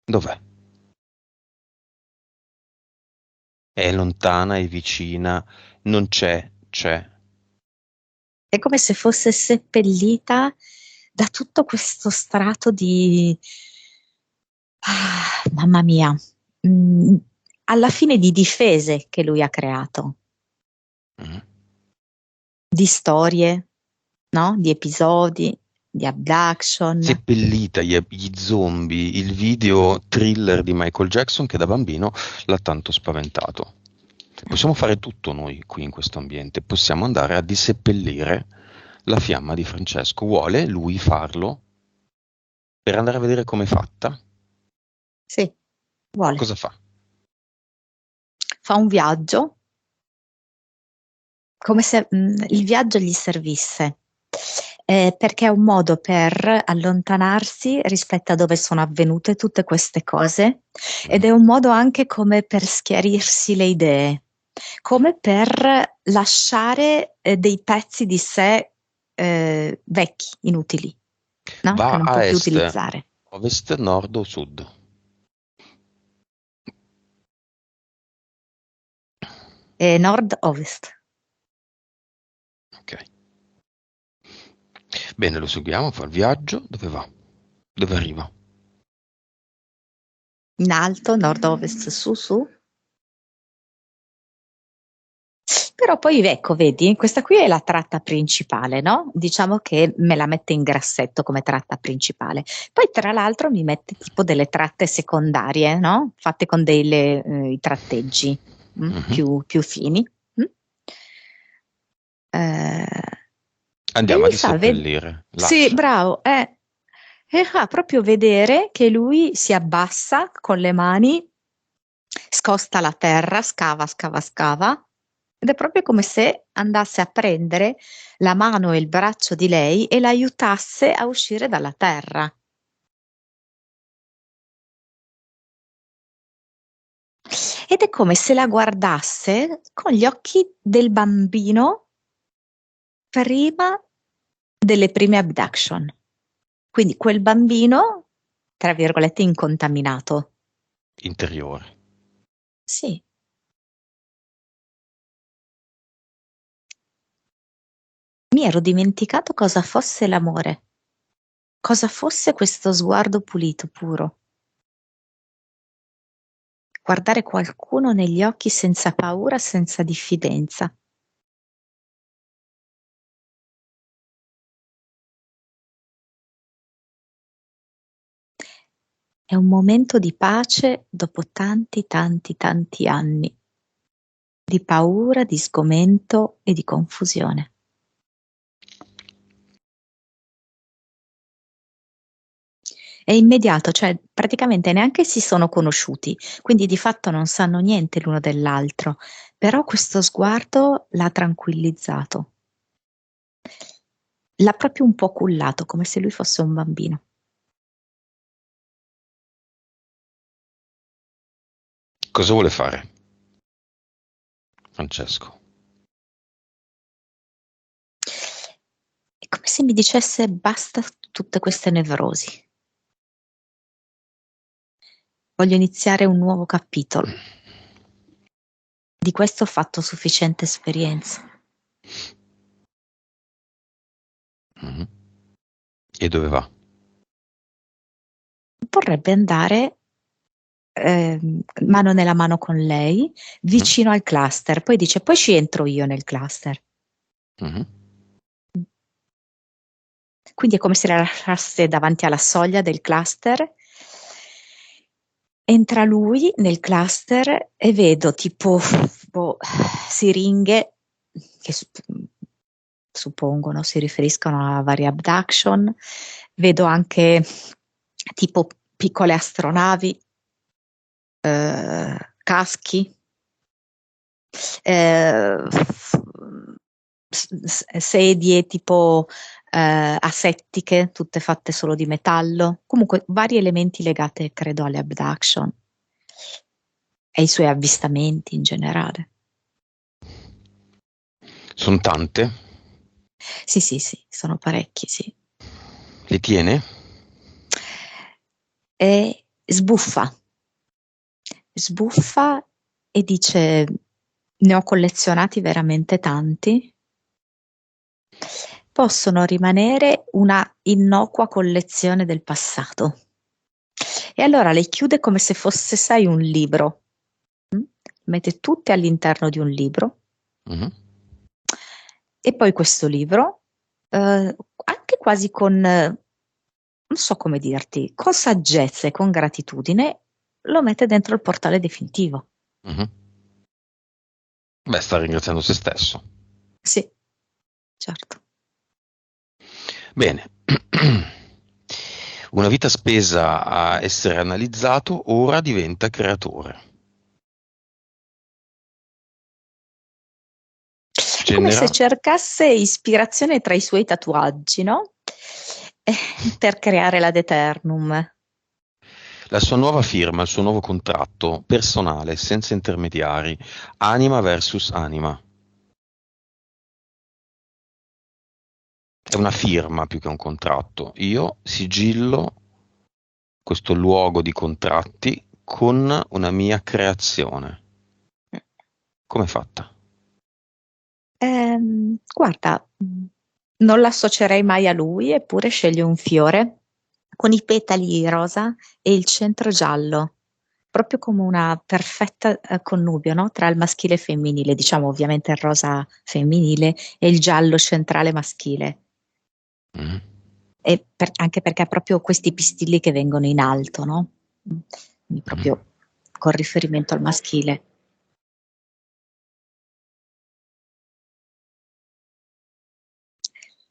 Dov'è? È lontana, è vicina, non c'è. È come se fosse seppellita da tutto questo strato di, mamma mia, mm, alla fine di difese che lui ha creato, Mhm. di storie, no? Di episodi, di abduction. Seppellita gli zombie, il video thriller di Michael Jackson che da bambino l'ha tanto spaventato. Possiamo fare tutto noi qui in questo ambiente, possiamo andare a disseppellire la fiamma di Francesco. Vuole lui farlo per andare a vedere com'è fatta? Sì, vuole. Cosa fa? Fa un viaggio come se il viaggio gli servisse, perché è un modo per allontanarsi rispetto a dove sono avvenute tutte queste cose ed Mhm. è un modo anche come per schiarirsi le idee, come per lasciare dei pezzi di sé vecchi, inutili, no? Che Va non a può più est, utilizzare. ovest, nord o sud? Nord-ovest, Ok. Bene, lo seguiamo, fa il viaggio, dove va? Dove arriva? in alto, nord-ovest, su. Però poi ecco, vedi, questa qui è la tratta principale, no? Diciamo che me la mette in grassetto come tratta principale. Poi tra l'altro mi mette tipo delle tratte secondarie, no? Fatte con i tratteggi Mhm. più fini. mm? Eh, e Andiamo a mi fa vedere, disseppellire, sì, lascia. bravo, e fa proprio vedere che lui si abbassa con le mani, scosta la terra, scava, ed è proprio come se andasse a prendere la mano e il braccio di lei e l'aiutasse a uscire dalla terra. Ed è come se la guardasse con gli occhi del bambino prima delle prime abduction. Quindi quel bambino, tra virgolette, incontaminato. Interiore. Sì, mi ero dimenticato cosa fosse l'amore, cosa fosse questo sguardo pulito, puro. Guardare qualcuno negli occhi senza paura, senza diffidenza. È un momento di pace dopo tanti anni di paura, di sgomento e di confusione. È immediato, cioè praticamente neanche si sono conosciuti, quindi di fatto non sanno niente l'uno dell'altro, però questo sguardo l'ha tranquillizzato, l'ha proprio un po' cullato, come se lui fosse un bambino. Cosa vuole fare Francesco? È come se mi dicesse basta tutte queste nevrosi, voglio iniziare un nuovo capitolo. Di questo ho fatto sufficiente esperienza. Mhm. E dove va? Vorrebbe andare mano nella mano con lei, Mhm. vicino al cluster. Poi dice, poi ci entro io nel cluster. Mhm. Quindi è come se la lasciasse davanti alla soglia del cluster. Entra lui nel cluster e vedo tipo siringhe che suppongono si riferiscono a varie abduction. Vedo anche tipo piccole astronavi, caschi, eh, sedie tipo asettiche, tutte fatte solo di metallo, comunque vari elementi legati, credo, alle abduction e ai suoi avvistamenti in generale. Sono tante? Sì, sono parecchi, sì. Le tiene? E sbuffa e dice: ne ho collezionati veramente tanti. Possono rimanere una innocua collezione del passato. E allora le chiude come se fosse, sai, un libro. Mette tutte all'interno di un libro. Mhm. E poi questo libro, anche quasi con, non so come dirti, con saggezza e con gratitudine, lo mette dentro il portale definitivo. Mhm. Beh, sta ringraziando se stesso. Sì, certo. Bene. Una vita spesa a essere analizzato, ora diventa creatore. È come se Genera cercasse ispirazione tra i suoi tatuaggi, no? Eh, per creare l'ad eternum. la sua nuova firma, il suo nuovo contratto personale, senza intermediari, anima versus anima. È una firma più che un contratto. Io sigillo questo luogo di contratti con una mia creazione. Come è fatta? Guarda, non l'associerei mai a lui, eppure sceglie un fiore con i petali rosa e il centro giallo, proprio come una perfetta connubio, no? Tra il maschile e il femminile, diciamo ovviamente il rosa femminile e il giallo centrale maschile. Mm. E anche perché ha proprio questi pistilli che vengono in alto, no? Quindi Mm. proprio con riferimento al maschile.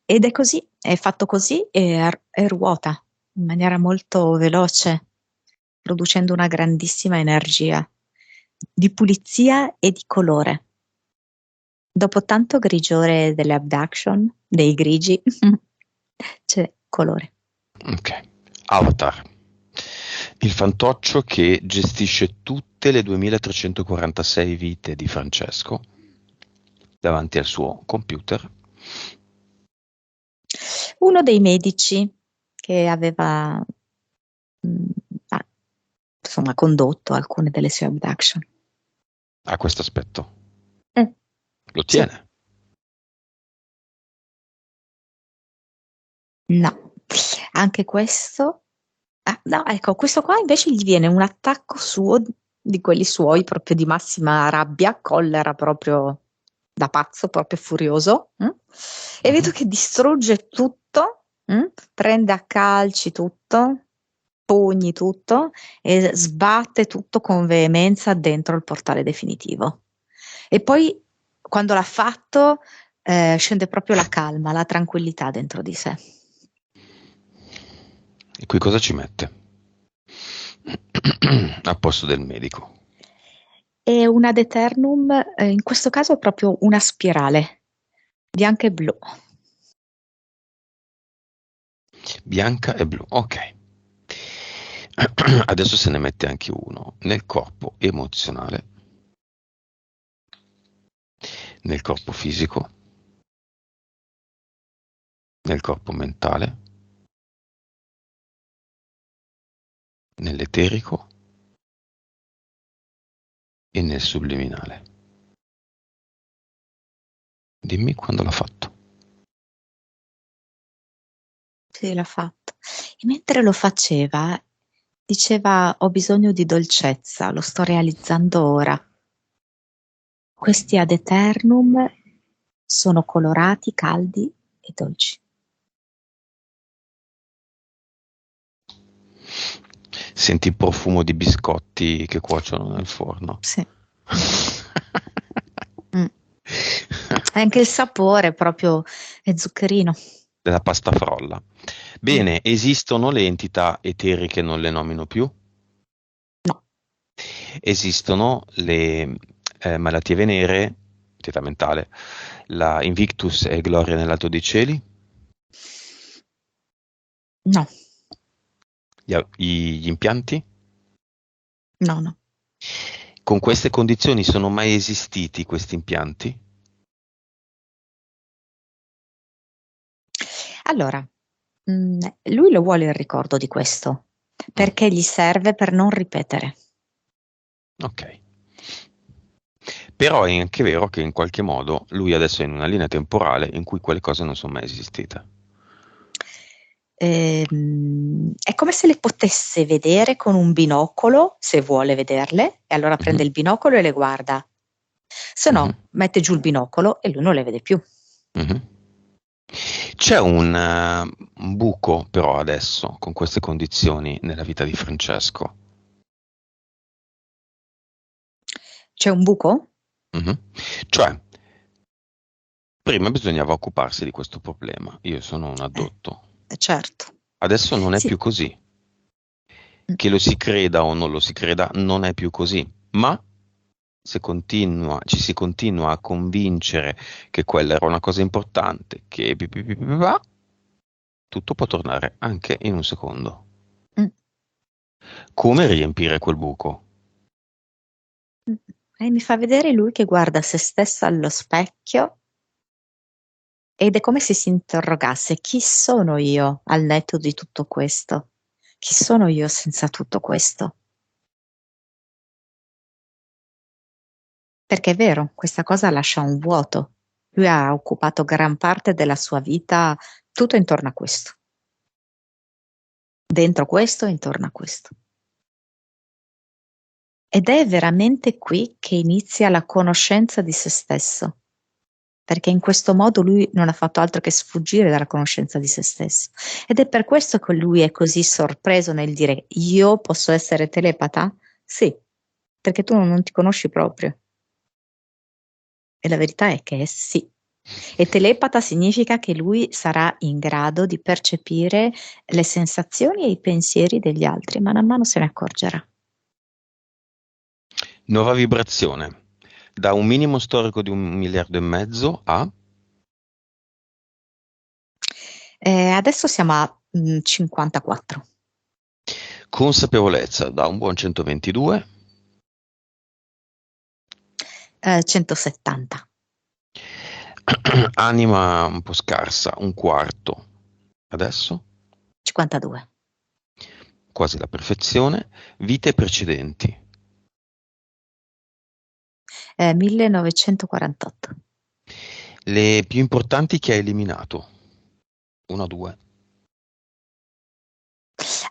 Ed è così, è fatto così e ruota in maniera molto veloce, producendo una grandissima energia di pulizia e di colore. Dopo tanto grigiore delle abduction, dei grigi, c'è colore. Ok. Avatar. Il fantoccio che gestisce tutte le 2346 vite di Francesco davanti al suo computer. Uno dei medici che aveva mh, ah, insomma, condotto alcune delle sue abduction. Ha questo aspetto. Mm, Lo sì, tiene. no, anche questo. No, ecco, questo qua invece gli viene un attacco suo, di quelli suoi, proprio di massima rabbia, collera proprio da pazzo, proprio furioso. E vedo Mhm. che distrugge tutto, prende a calci tutto, pugni tutto e sbatte tutto con veemenza dentro il portale definitivo. E poi, quando l'ha fatto, scende proprio la calma, la tranquillità dentro di sé. E qui cosa ci mette? A posto del medico. E un ad eternum, in questo caso proprio una spirale, bianca e blu. Bianca e blu. Ok. Adesso se ne mette anche uno nel corpo emozionale, nel corpo fisico, nel corpo mentale, nell'eterico e nel subliminale. Dimmi quando l'ha fatto. Sì, l'ha fatto. E mentre lo faceva, diceva: Ho bisogno di dolcezza, lo sto realizzando ora. Questi ad eternum sono colorati, caldi e dolci. Senti il profumo di biscotti che cuociono nel forno. Sì. Mm. Anche il sapore proprio è zuccherino. Della pasta frolla. Mm. Bene, esistono le entità eteriche, non le nomino più. No, Esistono le malattie venere, età mentale, la Invictus e Gloria nell'Alto dei Cieli, no, gli impianti. no, no. Con queste condizioni sono mai esistiti questi impianti? Allora, lui lo vuole il ricordo di questo, Mm, perché gli serve per non ripetere. ok. Però è anche vero che in qualche modo lui adesso è in una linea temporale in cui quelle cose non sono mai esistite. È come se le potesse vedere con un binocolo, se vuole vederle, e allora Mhm, prende il binocolo e le guarda. Se mhm, no, mette giù il binocolo e lui non le vede più. mhm. C'è un buco però adesso con queste condizioni nella vita di Francesco. C'è un buco? Mhm. Cioè, prima bisognava occuparsi di questo problema. Io sono un addotto. Certo. Adesso non è Sì. più così. Mm. Che lo si creda o non lo si creda, non è più così. Ma se ci si continua a convincere che quella era una cosa importante, che tutto può tornare anche in un secondo. Mm. Come riempire quel buco? Mm. E mi fa vedere lui che guarda se stesso allo specchio ed è come se si interrogasse: chi sono io al netto di tutto questo? Chi sono io senza tutto questo? Perché è vero, questa cosa lascia un vuoto. Lui ha occupato gran parte della sua vita tutto intorno a questo, dentro questo e intorno a questo. Ed è veramente qui che inizia la conoscenza di se stesso, perché in questo modo lui non ha fatto altro che sfuggire dalla conoscenza di se stesso. Ed è per questo che lui è così sorpreso nel dire: io posso essere telepata? Sì, perché tu non ti conosci proprio. E la verità è che sì. E telepata significa che lui sarà in grado di percepire le sensazioni e i pensieri degli altri, man mano se ne accorgerà. Nuova vibrazione. Da un minimo storico di 1,5 miliardi a Adesso siamo a 54, consapevolezza da un buon 122, 170, anima un po' scarsa, un quarto. Adesso 52, quasi la perfezione, vite precedenti. 1948. Le più importanti che hai eliminato. 1, 2.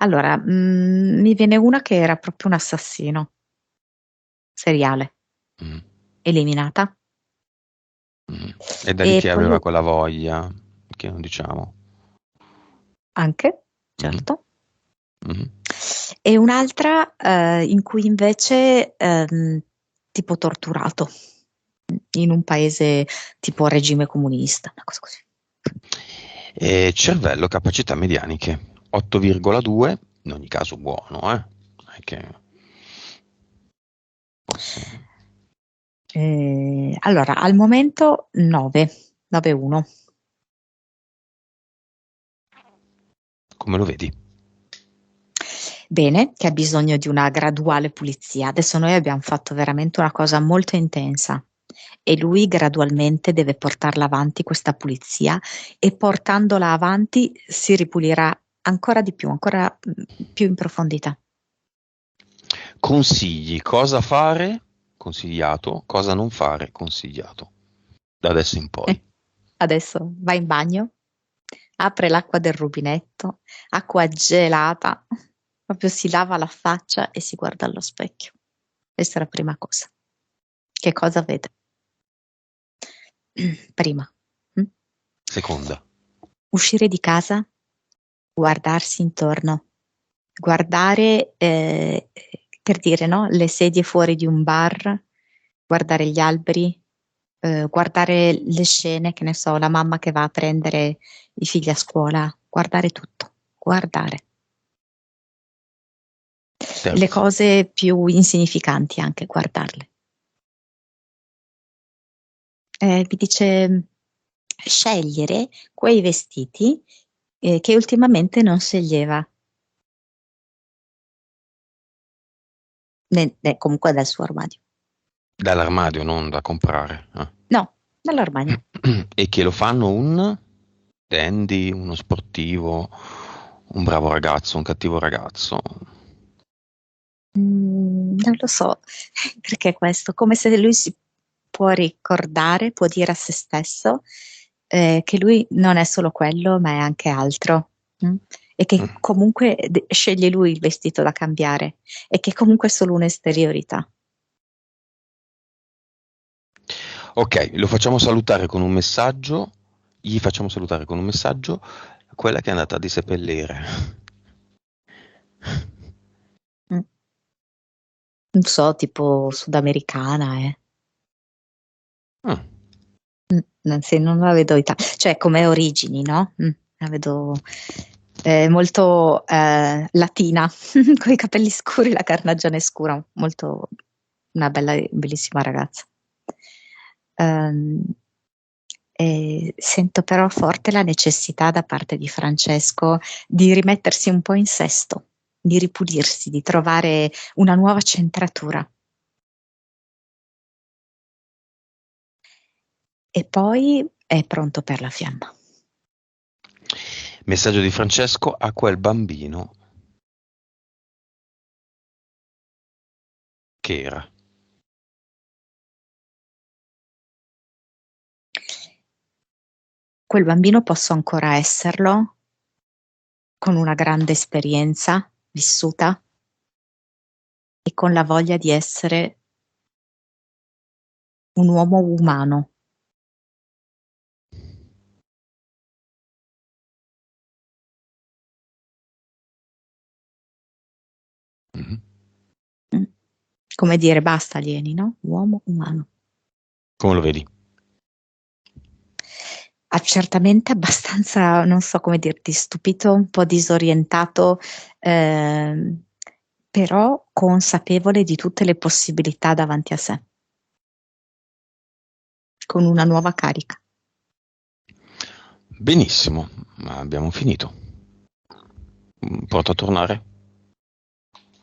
Allora, mi viene una che era proprio un assassino seriale, Mm, eliminata. mm. E da lì E che poi aveva quella voglia, che non diciamo. anche, Mhm, certo. mhm. E un'altra in cui invece tipo torturato in un paese tipo regime comunista, una cosa così. E cervello, capacità medianiche. 8,2, in ogni caso buono, eh? Non è che posso... Allora, al momento 9, 9-1. Come lo vedi? Bene, che ha bisogno di una graduale pulizia. Adesso noi abbiamo fatto veramente una cosa molto intensa e lui gradualmente deve portarla avanti questa pulizia e portandola avanti si ripulirà ancora di più, ancora più in profondità. Consigli, cosa fare? Consigliato, cosa non fare? Consigliato. Da adesso in poi. Adesso va in bagno, apre l'acqua del rubinetto, acqua gelata, proprio si lava la faccia e si guarda allo specchio. Questa è la prima cosa. Che cosa vede? Prima, mm? Seconda. Uscire di casa, guardarsi intorno, guardare, per dire, no, le sedie fuori di un bar, guardare gli alberi, guardare le scene, che ne so, la mamma che va a prendere i figli a scuola, guardare tutto, guardare. Le Terza. cose più insignificanti anche, guardarle. Mi dice scegliere quei vestiti che ultimamente non sceglieva, comunque dal suo armadio. Dall'armadio, non da comprare. No, dall'armadio. E che lo fanno un dandy, uno sportivo, un bravo ragazzo, un cattivo ragazzo. Non lo so perché questo, come se lui può ricordare, può dire a se stesso che lui non è solo quello, ma è anche altro. E che comunque sceglie lui il vestito da cambiare e che comunque è solo un'esteriorità. Ok, lo facciamo salutare con un messaggio, gli facciamo salutare con un messaggio quella che è andata a diseppellire. Non so, tipo sudamericana, non la vedo cioè come origini, no? La vedo molto latina, con i capelli scuri, la carnagione scura, molto una bellissima ragazza. E sento però forte la necessità da parte di Francesco di rimettersi un po' in sesto, di ripulirsi, di trovare una nuova centratura. E poi è pronto per la fiamma. Messaggio di Francesco a quel bambino che era. Quel bambino posso ancora esserlo, con una grande esperienza vissuta e con la voglia di essere un uomo umano. Come dire basta alieni, no? Uomo umano. Come lo vedi? Ha certamente abbastanza, non so come dirti, stupito, un po' disorientato, però consapevole di tutte le possibilità davanti a sé, con una nuova carica. Benissimo, abbiamo finito. Pronto a tornare?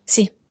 Sì.